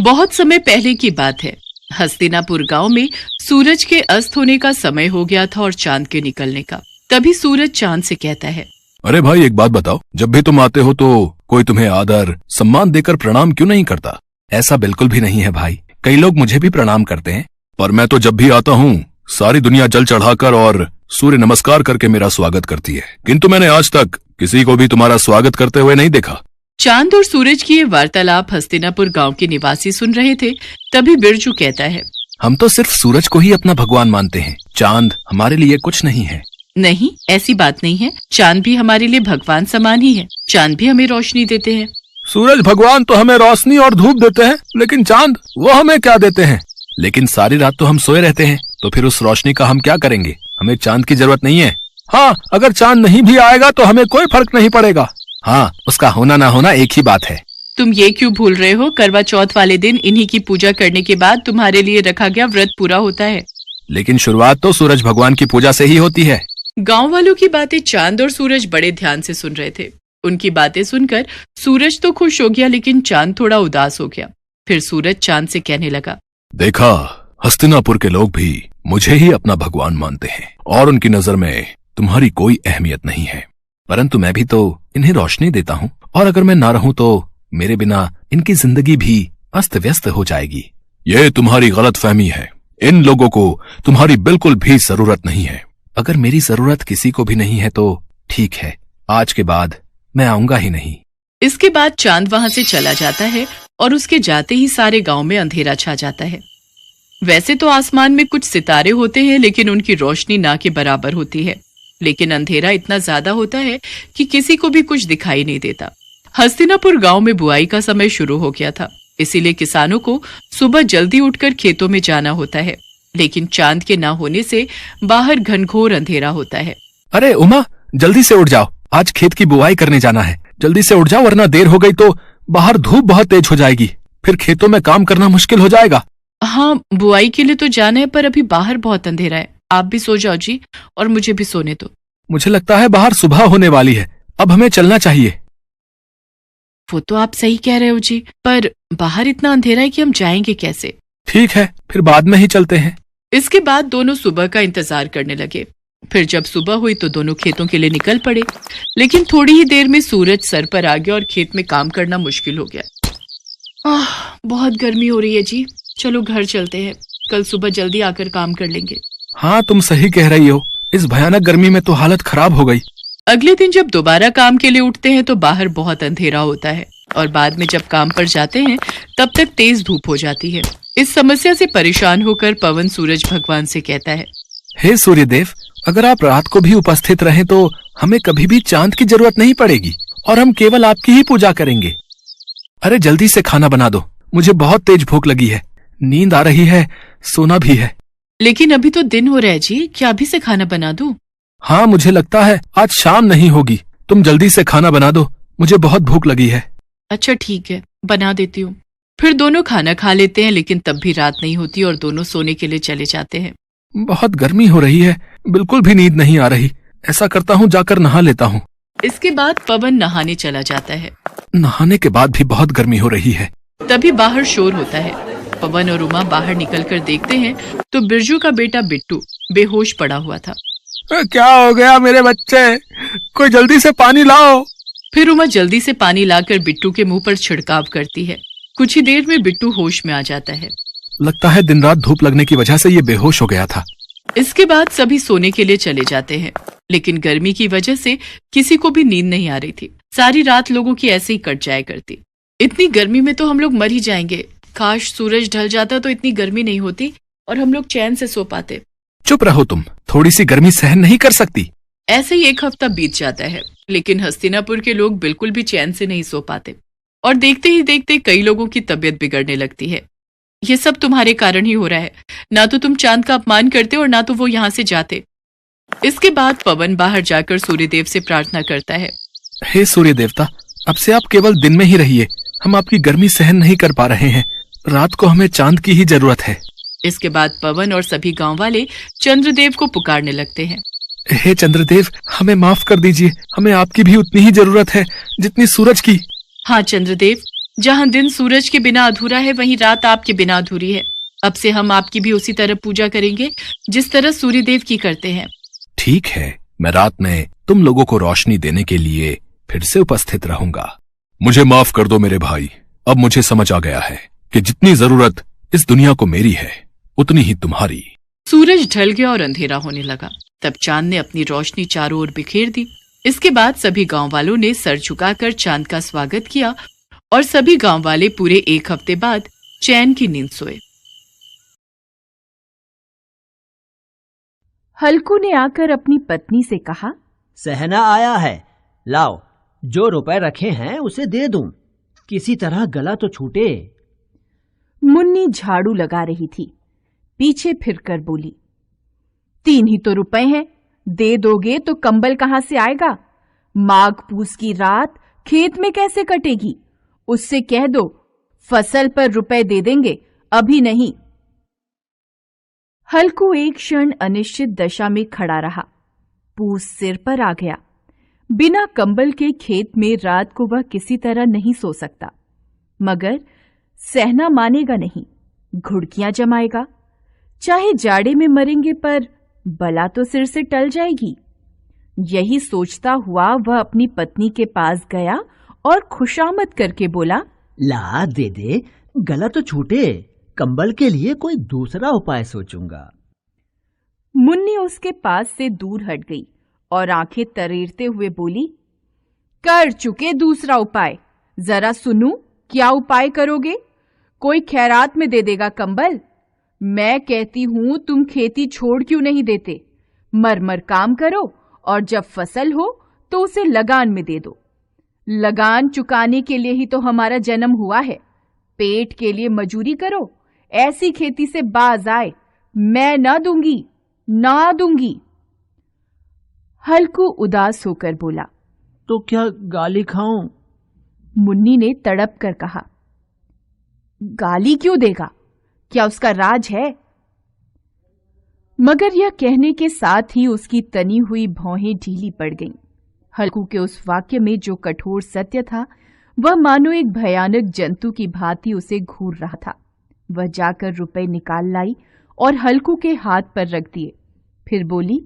बहुत समय पहले की बात है। हस्तिनापुर गांव में सूरज के अस्त होने का समय हो गया था और चांद के निकलने का। तभी सूरज चांद से कहता है, अरे भाई एक बात बताओ, जब भी तुम आते हो तो कोई तुम्हें आदर सम्मान देकर प्रणाम क्यों नहीं करता? ऐसा बिल्कुल भी नहीं है भाई, कई लोग मुझे भी प्रणाम करते हैं। पर मैं तो जब भी आता हूँ सारी दुनिया जल चढ़ाकर और सूर्य नमस्कार करके मेरा स्वागत करती है, किंतु मैंने आज तक किसी को भी तुम्हारा स्वागत करते हुए नहीं देखा। चांद और सूरज की ये वार्तालाप हस्तिनापुर गांव के निवासी सुन रहे थे। तभी बिरजू कहता है, हम तो सिर्फ सूरज को ही अपना भगवान मानते हैं, चांद हमारे लिए कुछ नहीं है। नहीं, ऐसी बात नहीं है। चांद भी हमारे लिए भगवान समान ही है। चांद भी हमें रोशनी देते हैं। सूरज भगवान तो हमें रोशनी और धूप देते हैं, लेकिन चांद वो हमें क्या देते हैं? लेकिन सारी रात तो हम सोए रहते हैं, तो फिर उस रोशनी का हम क्या करेंगे? हमें चांद की जरूरत नहीं है। हाँ, अगर चांद नहीं भी आएगा तो हमें कोई फर्क नहीं पड़ेगा। हाँ, उसका होना ना होना एक ही बात है। तुम ये क्यों भूल रहे हो? करवा चौथ वाले दिन इन्हीं की पूजा करने के बाद तुम्हारे लिए रखा गया व्रत पूरा होता है। लेकिन शुरुआत तो सूरज भगवान की पूजा से ही होती है। गांव वालों की बातें चांद और सूरज बड़े ध्यान से सुन रहे थे। उनकी बातें सुनकर सूरज तो खुश हो गया, लेकिन चांद थोड़ा उदास हो गया। फिर सूरज चांद से कहने लगा, देखा, हस्तिनापुर के लोग भी मुझे ही अपना भगवान मानते हैं और उनकी नजर में तुम्हारी कोई अहमियत नहीं है। परंतु मैं भी तो इन्हें रोशनी देता हूँ, और अगर मैं ना रहूं तो मेरे बिना इनकी जिंदगी भी अस्त व्यस्त हो जाएगी। ये तुम्हारी गलतफहमी है। इन लोगों को तुम्हारी बिल्कुल भी जरूरत नहीं है। अगर मेरी जरूरत किसी को भी नहीं है तो ठीक है, आज के बाद मैं आऊंगा ही नहीं। इसके बाद चांद वहां से चला जाता है और उसके जाते ही सारे गांव में अंधेरा छा जाता है। वैसे तो आसमान में कुछ सितारे होते हैं, लेकिन उनकी रोशनी ना के बराबर होती है। लेकिन अंधेरा इतना ज्यादा होता है कि किसी को भी कुछ दिखाई नहीं देता। हस्तिनापुर गांव में बुआई का समय शुरू हो गया था, इसीलिए किसानों को सुबह जल्दी उठकर खेतों में जाना होता है। लेकिन चांद के ना होने से बाहर घनघोर अंधेरा होता है। अरे उमा, जल्दी से उठ जाओ, आज खेत की बुआई करने जाना है। जल्दी से उठ जाओ, वरना देर हो गई तो बाहर धूप बहुत तेज हो जाएगी, फिर खेतों में काम करना मुश्किल हो जाएगा। हाँ, बुआई के लिए तो जाना है, पर अभी बाहर बहुत अंधेरा है। आप भी सो जाओ जी, और मुझे भी सोने दो। मुझे लगता है बाहर सुबह होने वाली है, अब हमें चलना चाहिए। वो तो आप सही कह रहे हो जी, पर बाहर इतना अंधेरा है कि हम जाएंगे कैसे? ठीक है, फिर बाद में ही चलते हैं। इसके बाद दोनों सुबह का इंतजार करने लगे। फिर जब सुबह हुई तो दोनों खेतों के लिए निकल पड़े। लेकिन थोड़ी ही देर में सूरज सर पर आ गया और खेत में काम करना मुश्किल हो गया। बहुत गर्मी हो रही है जी, चलो घर चलते हैं, कल सुबह जल्दी आकर काम कर लेंगे। हाँ, तुम सही कह रही हो, इस भयानक गर्मी में तो हालत खराब हो गई। अगले दिन जब दोबारा काम के लिए उठते हैं तो बाहर बहुत अंधेरा होता है, और बाद में जब काम पर जाते हैं तब तक तेज धूप हो जाती है। इस समस्या से परेशान होकर पवन सूरज भगवान से कहता है, हे सूर्यदेव, अगर आप रात को भी उपस्थित रहें तो हमें कभी भी चांद की जरूरत नहीं पड़ेगी और हम केवल आपकी ही पूजा करेंगे। अरे जल्दी से खाना बना दो, मुझे बहुत तेज भूख लगी है, नींद आ रही है, सोना भी है। लेकिन अभी तो दिन हो रहा है जी, क्या अभी से खाना बना दूं? हाँ, मुझे लगता है आज शाम नहीं होगी। तुम जल्दी से खाना बना दो, मुझे बहुत भूख लगी है। अच्छा ठीक है, बना देती हूँ। फिर दोनों खाना खा लेते हैं, लेकिन तब भी रात नहीं होती और दोनों सोने के लिए चले जाते हैं। बहुत गर्मी हो रही है, बिल्कुल भी नींद नहीं आ रही। ऐसा करता हूँ, जाकर नहा लेता हूँ। इसके बाद पवन नहाने चला जाता है। नहाने के बाद भी बहुत गर्मी हो रही है। तभी बाहर शोर होता है। पवन और उमा बाहर निकलकर देखते हैं तो बिरजू का बेटा बिट्टू बेहोश पड़ा हुआ था। क्या हो गया मेरे बच्चे? कोई जल्दी से पानी लाओ। फिर उमा जल्दी से पानी लाकर बिट्टू के मुंह पर छिड़काव करती है। कुछ ही देर में बिट्टू होश में आ जाता है। लगता है दिन रात धूप लगने की वजह से ये बेहोश हो गया था। इसके बाद सभी सोने के लिए चले जाते हैं, लेकिन गर्मी की वजह से किसी को भी नींद नहीं आ रही थी। सारी रात लोगों की ऐसे ही कट जाया करती। इतनी गर्मी में तो हम लोग मर ही जाएंगे। काश सूरज ढल जाता तो इतनी गर्मी नहीं होती और हम लोग चैन से सो पाते। चुप रहो तुम, थोड़ी सी गर्मी सहन नहीं कर सकती? ऐसे ही एक हफ्ता बीत जाता है, लेकिन हस्तिनापुर के लोग बिल्कुल भी चैन से नहीं सो पाते, और देखते ही देखते कई लोगों की तबीयत बिगड़ने लगती है। ये सब तुम्हारे कारण ही हो रहा है। ना तो तुम चांद का अपमान करते और ना तो वो यहाँ से जाते। इसके बाद पवन बाहर जाकर सूर्यदेव से प्रार्थना करता है, हे सूर्य देवता, अब से आप केवल दिन में ही रहिए। हम आपकी गर्मी सहन नहीं कर पा रहे हैं, रात को हमें चांद की ही जरूरत है। इसके बाद पवन और सभी गांव वाले चंद्रदेव को पुकारने लगते हैं। हे चंद्रदेव, हमें माफ कर दीजिए, हमें आपकी भी उतनी ही जरूरत है जितनी सूरज की। हाँ चंद्रदेव, जहाँ दिन सूरज के बिना अधूरा है, वहीं रात आपके बिना अधूरी है। अब से हम आपकी भी उसी तरह पूजा करेंगे जिस तरह सूर्यदेव की करते हैं। ठीक है, मैं रात में तुम लोगों को रोशनी देने के लिए फिर से उपस्थित रहूंगा। मुझे माफ कर दो मेरे भाई, अब मुझे समझ आ गया है कि जितनी जरूरत इस दुनिया को मेरी है, उतनी ही तुम्हारी। सूरज ढल गया और अंधेरा होने लगा। तब चांद ने अपनी रोशनी चारों ओर बिखेर दी। इसके बाद सभी गांव वालों ने सर झुकाकर चांद का स्वागत किया और सभी गांव वाले पूरे 1 हफ्ते बाद चैन की नींद सोए। हल्कू ने आकर अपनी पत्नी से कहा, सहना आया है, लाओ जो रुपए रखे हैं उसे दे दूं, किसी तरह गला तो छूटे। मुन्नी झाड़ू लगा रही थी, पीछे फिरकर बोली, 3 ही तो रुपए हैं, दे दोगे तो कंबल कहां से आएगा? माघ पूस की रात खेत में कैसे कटेगी? उससे कह दो फसल पर रुपए दे देंगे, अभी नहीं। हल्कू एक क्षण अनिश्चित दशा में खड़ा रहा। पूस सिर पर आ गया। बिना कंबल के खेत में रात को वह किसी तरह नहीं सो सकता, मगर सहना मानेगा नहीं, घुड़कियां जमाएगा। चाहे जाड़े में मरेंगे पर बला तो सिर से टल जाएगी। यही सोचता हुआ वह अपनी पत्नी के पास गया और खुशामद करके बोला, ला दे दे, गला तो छूटे, कंबल के लिए कोई दूसरा उपाय सोचूंगा। मुन्नी उसके पास से दूर हट गई और आंखें तरेरते हुए बोली, कर चुके दूसरा उपाय, जरा सुनूं क्या उपाय करोगे? कोई खैरात में दे देगा कंबल? मैं कहती हूं तुम खेती छोड़ क्यों नहीं देते? मर काम करो और जब फसल हो तो उसे लगान में दे दो। लगान चुकाने के लिए ही तो हमारा जन्म हुआ है। पेट के लिए मजूरी करो, ऐसी खेती से बाज आए। मैं ना दूंगी। हल्कू उदास होकर बोला, तो क्या गाली खाऊं? मुन्नी ने तड़प कर कहा, गाली क्यों देगा? क्या उसका राज है? मगर यह कहने के साथ ही उसकी तनी हुई भौहें ढीली पड़ गईं। हल्कू के उस वाक्य में जो कठोर सत्य था, वह मानो एक भयानक जंतु की भांति उसे घूर रहा था। वह जाकर रुपए निकाल लाई और हल्कू के हाथ पर रख दिए। फिर बोली,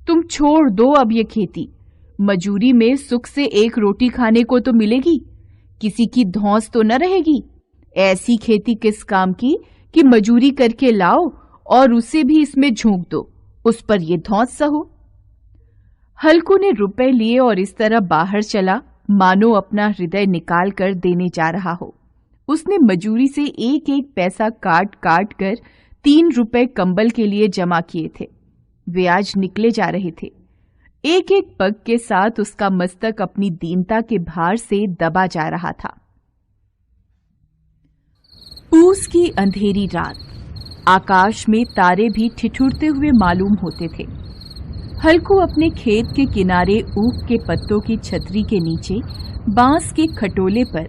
तुम छोड़ दो अब ये खेती। मजूरी में सुख से 1 रोटी खाने को तो मिलेगी, किसी की धौंस तो न रहेगी। ऐसी खेती किस काम की कि मजूरी करके लाओ और उसे भी इसमें झोंक दो, उस पर ये धौंस सहो। हल्कू ने रुपए लिए और इस तरह बाहर चला मानो अपना हृदय निकाल कर देने जा रहा हो। उसने मजूरी से 1-1 पैसा काट कर 3 रुपए कंबल के लिए जमा किए थे। वे आज निकले जा रहे थे। एक पग के साथ उसका मस्तक अपनी दीनता के भार से दबा जा रहा था। पूस की अंधेरी रात, आकाश में तारे भी ठिठुरते हुए मालूम होते थे। हल्कू अपने खेत के किनारे ऊख के पत्तों की छतरी के नीचे बांस के खटोले पर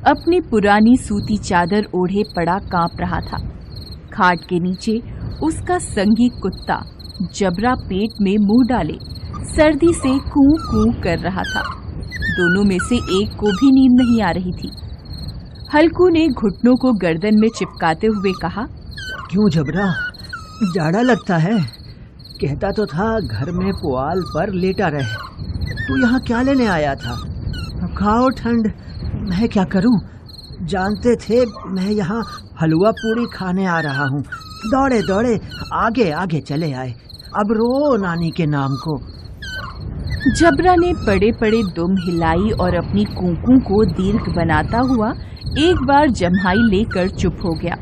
अपनी पुरानी सूती चादर ओढ़े पड़ा कांप रहा था। खाट के नीचे उसका संगी कुत्ता जबरा पेट में मुंह डाले सर्दी से कूं कूं कर रहा था। दोनों में से एक को भी नींद नहीं आ रही थी। हल्कू ने घुटनों को गर्दन में चिपकाते हुए कहा, क्यों जबरा, जाड़ा लगता है? कहता तो था घर में पुआल पर लेटा रहे। तू यहाँ क्या लेने आया था? खाओ ठंड, मैं क्या करूं? जानते थे मैं यहाँ हलवा पूड़ी खाने आ रहा हूँ। दौड़े दौड़े आगे आगे चले आए, अब रो नानी के नाम को। जबरा ने पड़े पड़े दुम हिलाई और अपनी कूकू को दीर्घ बनाता हुआ एक बार जम्हाई लेकर चुप हो गया।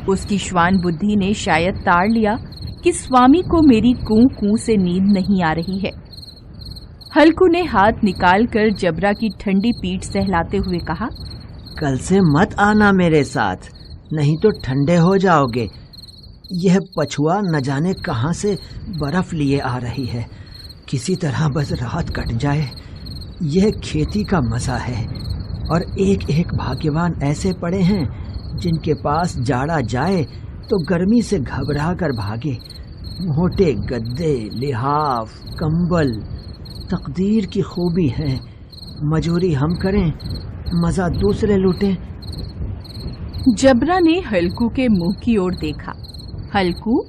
उसकी श्वान बुद्धि ने शायद ताड़ लिया कि स्वामी को मेरी कूं से नींद नहीं आ रही है। हल्कू ने हाथ निकालकर जबरा की ठंडी पीठ सहलाते हुए कहा, कल से मत आना मेरे साथ, नहीं तो ठंडे हो जाओगे। यह पछुआ न जाने कहां से बर्फ लिए आ रही है। किसी तरह बस रात कट जाए। यह खेती का मजा है और एक एक भाग्यवान ऐसे पड़े हैं जिनके पास जाड़ा जाए तो गर्मी से घबरा कर भागे। मोटे गद्दे, लिहाफ, कंबल तकदीर की खूबी है। मजूरी हम करें मजा दूसरे लूटें। जबरा ने हल्कू के मुंह की ओर देखा। हल्कू,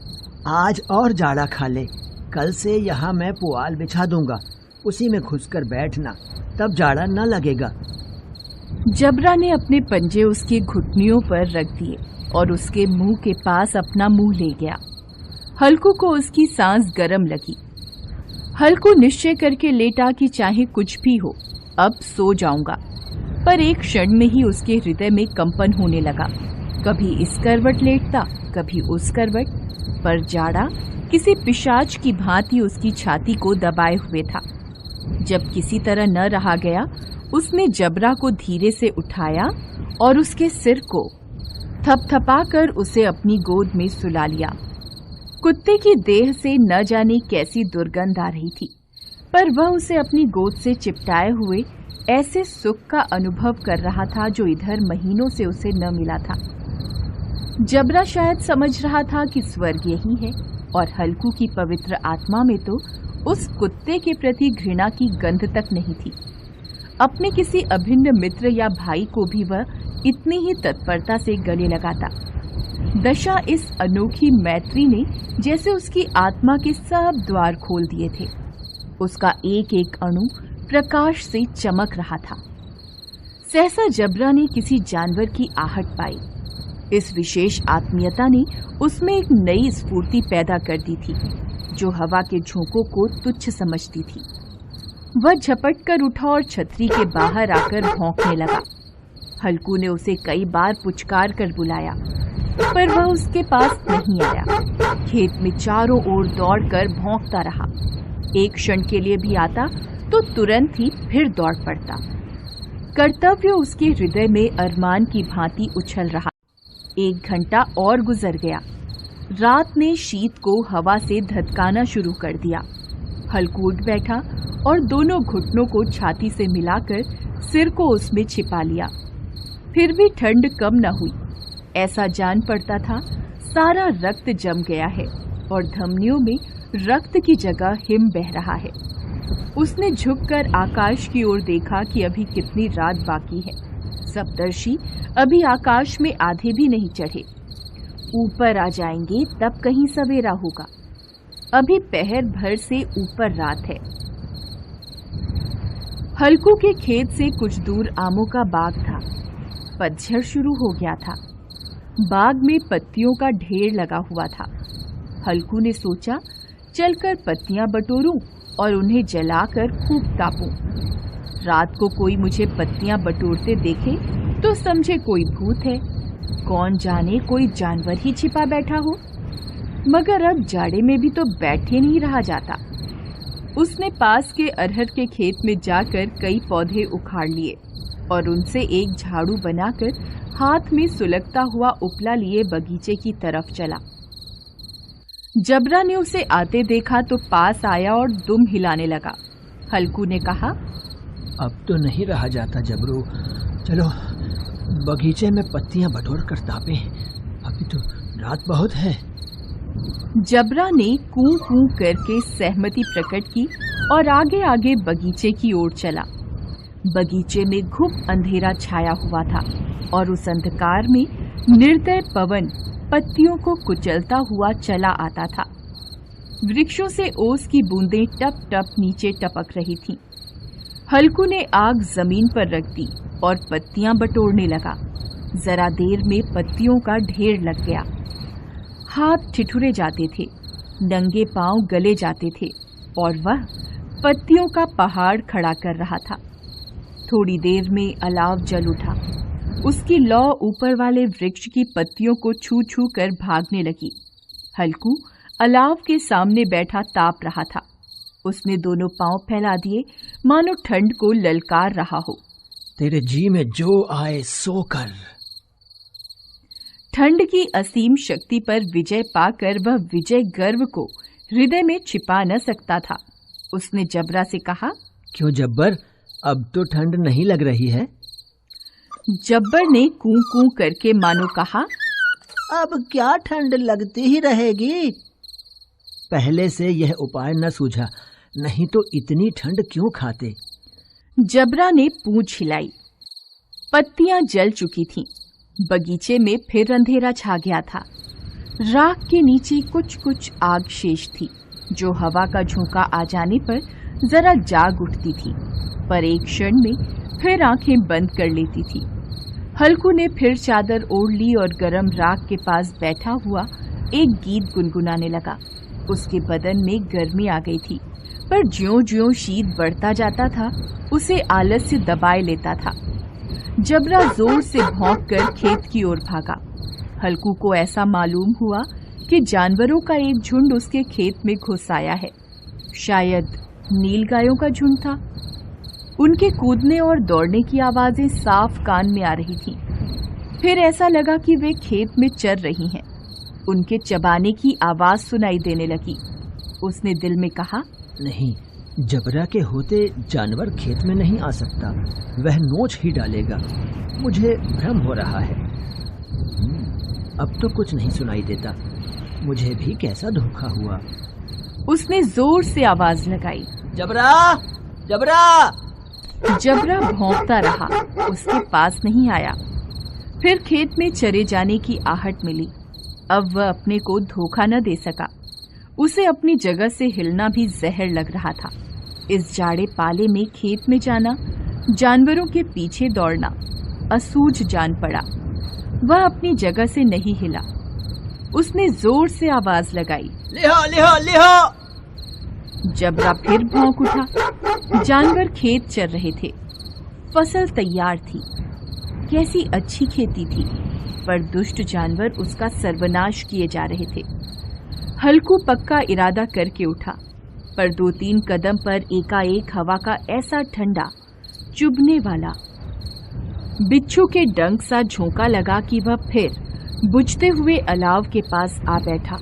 आज और जाड़ा खा ले, कल से यहाँ मैं पुआल बिछा दूंगा, उसी में घुसकर बैठना, तब जाड़ा न लगेगा। जबरा ने अपने पंजे उसकी घुटनियों पर रख दिए और उसके मुंह के पास अपना मुंह ले गया। हल्कू को उसकी सांस गर्म लगी। हल्कू निश्चय करके लेटा कि चाहे कुछ भी हो, अब सो जाऊंगा। पर एक क्षण में ही उसके हृदय में कंपन होने लगा। कभी इस करवट लेटता, कभी उस करवट, पर जाड़ा किसी पिशाच की भांति उसकी छाती को दबाए हुए था। जब किसी तरह न रहा गया, उसने जबरा को धीरे से उठाया और उसके सिर को थपथपाकर उसे अपनी गोद में सुला लिया। कुत्ते की देह से न जाने कैसी दुर्गंध आ रही थी, पर वह उसे अपनी गोद से चिपटाए हुए ऐसे सुख का अनुभव कर रहा था जो इधर महीनों से उसे न मिला था। जबरा शायद समझ रहा था कि स्वर्ग यही है, और हल्कू की पवित्र आत्मा में तो उस कुत्ते के प्रति घृणा की गंध तक नहीं थी। अपने किसी अभिन्न मित्र या भाई को भी वह इतनी ही तत्परता से गले लगाता। दशा इस अनोखी मैत्री ने जैसे उसकी आत्मा के सब द्वार खोल दिए थे। उसका एक एक अणु प्रकाश से चमक रहा था। सहसा जबरा ने किसी जानवर की आहट पाई। इस विशेष आत्मीयता ने उसमें एक नई स्फूर्ति पैदा कर दी थी, जो हवा के झोंकों को तुच्छ समझती थी। वह झपट कर उठा और छतरी के बाहर आकर भौंकने लगा। हल्कू ने उसे कई बार पुचकार कर बुलाया, पर वह उसके पास नहीं आया। खेत में चारों ओर दौड़कर भौंकता रहा। एक क्षण के लिए भी आता तो तुरंत ही फिर दौड़ पड़ता। कर्तव्य उसके हृदय में अरमान की भांति उछल रहा। 1 घंटा और गुजर गया। रात ने शीत को हवा से धधकाना शुरू कर दिया। हल्कू उठ बैठा और दोनों घुटनों को छाती से मिलाकर सिर को उसमें छिपा लिया। फिर भी ठंड कम न हुई। ऐसा जान पड़ता था सारा रक्त जम गया है और धमनियों में रक्त की जगह हिम बह रहा है। उसने झुककर आकाश की ओर देखा कि अभी कितनी रात बाकी है। सप्तर्षि अभी आकाश में आधे भी नहीं चढ़े। ऊपर आ जाएंगे तब कहीं सवेरा होगा। अभी पहर भर से ऊपर रात है। हल्कू के खेत से कुछ दूर आमों का बाग था। पतझड़ शुरू हो गया था। बाग में पत्तियों का ढेर लगा हुआ था। हल्कू ने सोचा चलकर पत्तियां बटोरूं और उन्हें जलाकर खूब तापूं। रात को कोई मुझे पत्तियां बटोरते देखे तो समझे कोई भूत है, कौन जाने कोई जानवर ही छिपा बैठा हो। मगर अब जाड़े में भी तो बैठे नहीं रहा जाता। उसने पास के अरहर के खेत में जाकर कई पौधे उखाड़ लिए और उनसे एक झाड़ू बनाकर हाथ में सुलगता हुआ उपला लिए बगीचे की तरफ चला। जबरा ने उसे आते देखा तो पास आया और दुम हिलाने लगा। हल्कू ने कहा, अब तो नहीं रहा जाता जबरू, चलो बगीचे में पत्तियां बटोर कर तापें, अभी तो रात बहुत है। जबरा ने कूं कूं करके सहमति प्रकट की और आगे आगे बगीचे की ओर चला। बगीचे में घुप अंधेरा छाया हुआ था और उस अंधकार में निर्दय पवन पत्तियों को कुचलता हुआ चला आता था। वृक्षों से ओस की बूंदें टप टप नीचे टपक रही थीं। हल्कू ने आग जमीन पर रख दी और पत्तियां बटोरने लगा। जरा देर में पत्तियों का ढेर लग गया। हाथ ठिठुरे जाते थे, नंगे पांव गले जाते थे और वह पत्तियों का पहाड़ खड़ा कर रहा था। थोड़ी देर में अलाव जल उठा। उसकी लौ ऊपर वाले वृक्ष की पत्तियों को छू छू कर भागने लगी। हल्कू अलाव के सामने बैठा ताप रहा था। उसने दोनों पांव फैला दिए मानो ठंड को ललकार रहा हो। तेरे जी में जो आए सो कर। ठंड की असीम शक्ति पर विजय पाकर वह विजय गर्व को हृदय में छिपा न सकता था। उसने जबरा से कहा, क्यों जब्बर, अब तो ठंड नहीं लग रही है? जब्बर ने कूं कूं करके मानो कहा, अब क्या ठंड लगती ही रहेगी। पहले से यह उपाय न सूझा, नहीं तो इतनी ठंड क्यों खाते। जबरा ने पूंछ हिलाई। पत्तियां जल चुकी थीं। बगीचे में फिर अंधेरा छा गया था। राख के नीचे कुछ कुछ आग शेष थी, जो हवा का झोंका आ जाने पर जरा जाग उठती थी, पर एक क्षण में फिर आंखें बंद कर लेती थी। हल्कू ने फिर चादर ओढ़ ली और गरम राख के पास बैठा हुआ एक गीत गुनगुनाने लगा। उसके बदन में गर्मी आ गई थी, पर ज्यों-ज्यों शीत बढ़ता जाता था, उसे आलस्य दबाए लेता था। जबरा जोर से भौंककर खेत की ओर भागा। हल्कू को ऐसा मालूम हुआ कि जानवरों का एक झुंड उसके खेत में घुस आया है। शायद नीलगायों का झुंड था। उनके कूदने और दौड़ने की आवाजें साफ कान में आ रही थीं। फिर ऐसा लगा कि वे खेत में चर रही हैं। उनके चबाने की आवाज सुनाई देने लगी। उसने दिल में कहा, नहीं, जबरा के होते जानवर खेत में नहीं आ सकता, वह नोच ही डालेगा। मुझे भ्रम हो रहा है। अब तो कुछ नहीं सुनाई देता। मुझे भी कैसा धोखा हुआ। उसने जोर से आवाज लगाई, जबरा, जबरा। जबरा भौंकता रहा, उसके पास नहीं आया। फिर खेत में चरे जाने की आहट मिली। अब वह अपने को धोखा न दे सका। उसे अपनी जगह से हिलना भी जहर लग रहा था। इस जाड़े पाले में खेत में जाना, जानवरों के पीछे दौड़ना असूझ जान पड़ा। वह अपनी जगह से नहीं हिला। उसने जोर से आवाज लगाई, लिहा, लिहा, लिहा। जबरा फिर भौंक उठा। जानवर खेत चर रहे थे। फसल तैयार थी। कैसी अच्छी खेती थी, पर दुष्ट जानवर उसका सर्वनाश किए जा रहे थे। हल्कू पक्का इरादा करके उठा, पर 2-3 कदम पर एकाएक हवा का ऐसा ठंडा, चुभने वाला, बिच्छू के डंक सा झोंका लगा कि वह फिर बुझते हुए अलाव के पास आ बैठा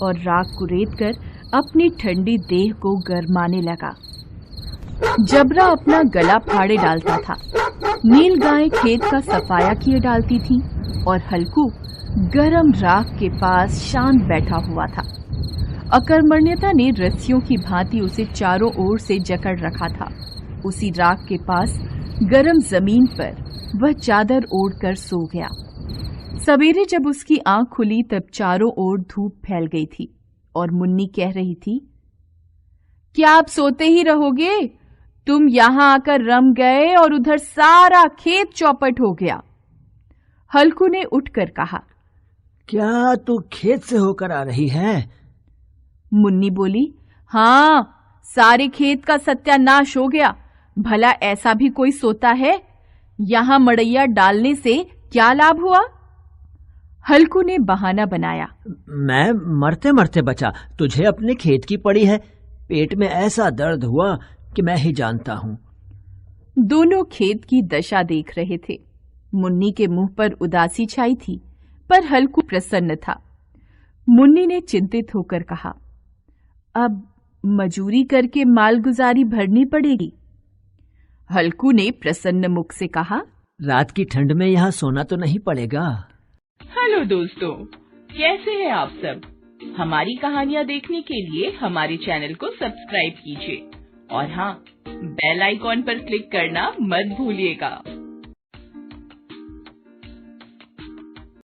और राख कुरेद कर अपनी ठंडी देह को गरमाने लगा। जबरा अपना गला फाड़े डालता था। नील गाय खेत का सफाया किए डालती थी और हल्कू गरम राख के पास शांत बैठा हुआ था। अकर्मण्यता ने रस्सियों की भांति उसे चारों ओर से जकड़ रखा था। उसी राख के पास गरम जमीन पर वह चादर ओढ़कर सो गया। सवेरे जब उसकी आंख खुली तब चारों ओर धूप फैल गई थी और मुन्नी कह रही थी, क्या आप सोते ही रहोगे? तुम यहां आकर रम गए और उधर सारा खेत चौपट हो गया। हल्कू ने उठकर कहा, क्या तू खेत से होकर आ रही है? मुन्नी बोली, हाँ, सारे खेत का सत्यानाश हो गया। भला ऐसा भी कोई सोता है? यहां मड़ैया डालने से क्या लाभ हुआ? हल्कू ने बहाना बनाया, मैं मरते मरते बचा। तुझे अपने खेत की पड़ी है। पेट में ऐसा दर्द हुआ कि मैं ही जानता हूँ। दोनों खेत की दशा देख रहे थे। मुन्नी के मुंह पर उदासी छाई थी, पर हल्कू प्रसन्न था। मुन्नी ने चिंतित होकर कहा, अब मजूरी करके मालगुजारी भरनी पड़ेगी। हल्कू ने प्रसन्न मुख से कहा, रात की ठंड में यहाँ सोना तो नहीं पड़ेगा। हेलो दोस्तों, कैसे हैं आप सब? हमारी कहानियाँ देखने के लिए हमारे चैनल को सब्सक्राइब कीजिए और हाँ, बेल आइकॉन पर क्लिक करना मत भूलिएगा।